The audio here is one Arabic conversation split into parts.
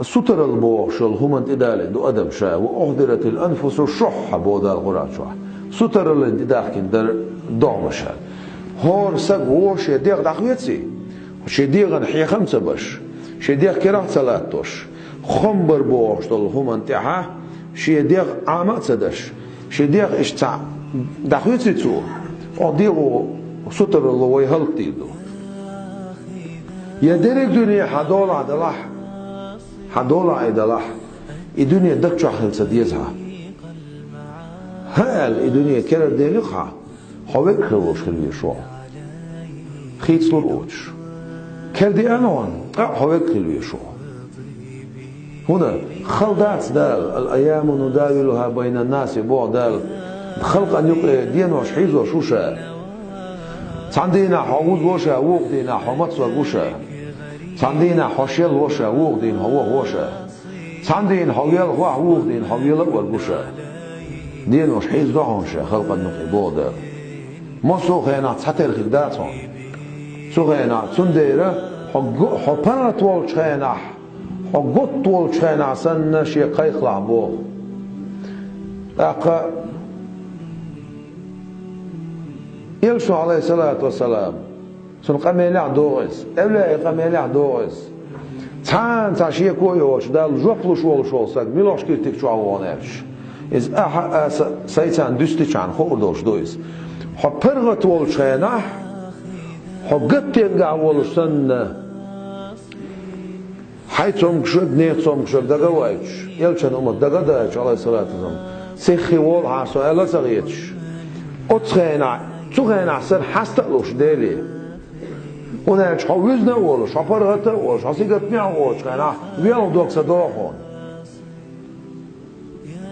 ستر البوش الهمن إدال دو أدم شا وأحضرت الأنفس الشح بودا القرآن شا ستر الانتداخ كندر دعم شا هور سق وش يديق دعويتسي شديق نحيا 5 باش شديق كراح 3 خمبر بوش الهمن تاعها شديق عامات سدش شديق اشتع دعويتسي تو أديقو ستر الله ويهلق تيدو يدرك دنيا حدول عدلح حدول عدلح الدنيا دكتور حل سديزها هال الدنيا كرر ديلقها حوك خلوش خلوي شو خيت صلوش كردي أنوان حوك خلوي شو هنا خلدات دال الأيام نداولها بين الناس بوع دال خلق أن يقل دين وش حيز وشوشة عندنا حوض وشة وقدينا حمص وشة عندنا حشيل وشة وقدين هو وشة عندنا حويل هو وقدين حويل وشة دين وش حيز دعونشة خلق النقي بودا ما سوخينا تحتر خداتهم سوخينا تنديرة حبرت والشينا حقط والشينا سنة شي قيق لعبوه أقا يلشو عليه الصلاة والسلام سن قميلع دوغس أولا قميلع دوغس تان تاشيه كويوش دال جوبلو شول ساق ميلوش كيرتك شو عوانيش إز سيتان دستيشان خوردوش دويس حبرغت والشينا حقت ينقع والسنة حيثم كشك نيتهم كشك دقوايش يلشان أمت دقدايش عليه الصلاة والسلام سيخي وول عاسو ألا سغيتش أتخينا تخينا سر حستقلوش ديلي ونالش حوزنا ولش حبرغت ولش حسيقت ميعوش خينا بيانو دوكسا دوخون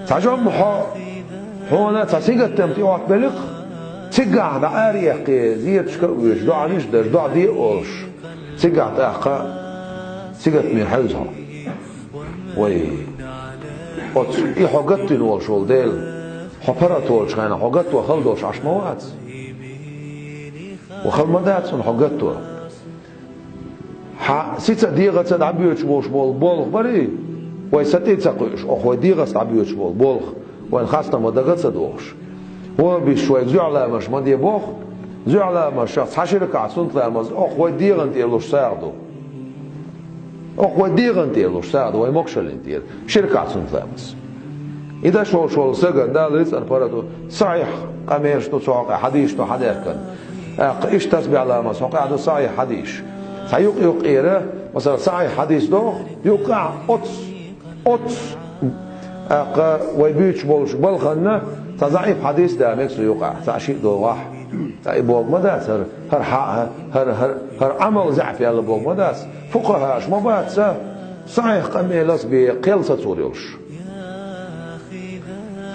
تجمع هنا تسيقت تمتيوات بلق تقع دعاريقي زيت شكويش دعا نشدش دعا دي أولش تقع تأخا سيقت من حوزها وي حقت والشول ديل حبرت والش خينا حقت وخلدوش عشموات وخلمدات سن حقت سيتا ديغة تدعبيوش بوش بول بولغ بري وي ستي تقويش أخوة ديغة تدعبيوش بول بولغ وين خاصة مدقات سدوش هو بشوي زعلا مش مدي بوخ زعلا مش شخص حشرك عصنت لامز أخوة ديغة انتيلوش ساعدو أخوة ديغة انتيلوش ساعدو وي مكشل انتيل شركة عصنت لامز إذا شو سجن ده لسه أنفرده صحيح قميش تسوق حديش تو حديركن إيش تسبي على مسوق هذا صحيح حديش سيوق إيره مثلا صحيح حديث ده يوقع أطس ويبيتش بولش بلخنا تضعيف حديث ده ميكس يوقع تعشيق ده واحد تايبوغ مداس هر عمل زعف يلا بوغ مداس فقهاش ما بات صحيح قميلس بقلصة سوريوش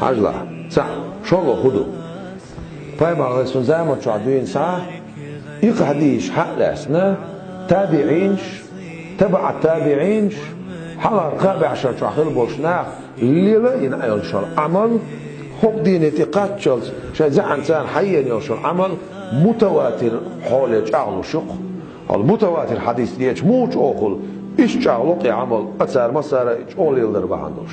حاجلا صح شغل خدو فاهم على زي ما تعدين صح يقعديش حق لاسنا تابعينش تبع التابعينش حلا رقابع شرح البوشناخ اللي لا ينعيل شر عمل حق دين تقاتل شجع انسان حيا يوشر عمل متواتر حول جعل شق المتواتر حديث ديش موج اوخل ايش جعلق عمل اثار مسار اول يلدر بعندوش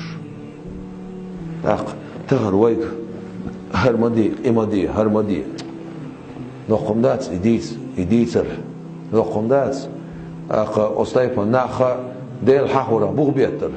تغر ويك هرمدي امدي هرمدي نقمدات إديتر نقمدات أستيقظ ناخ ديل حقورة بوغ بيتر